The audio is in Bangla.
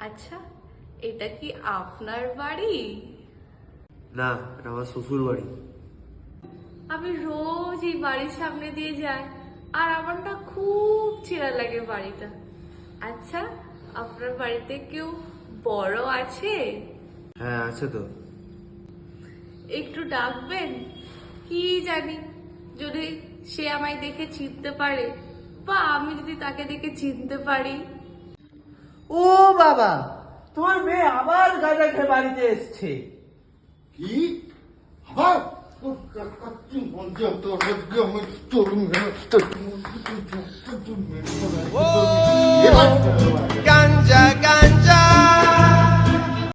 আচ্ছা, এটা কি আপনার বাড়ি? না, এটা আমার শ্বশুর বাড়ি। আমি রোজ এই বাড়ির সামনে দিয়ে যাই, আর আমার না খুব চেনা লাগে বাড়িটা। আচ্ছা, আপনার বাড়িতে কেউ বড় আছে? হ্যাঁ, আছে তো। একটু ডাকবেন? কি জানি, যদি সে আমায় দেখে চিনতে পারে, বা আমি যদি তাকে দেখে চিনতে পারি। ও বাবা, তোমার মেয়ে আবার গাঁজা খেয়ে বাড়িতে এসছে। কি আবার তোর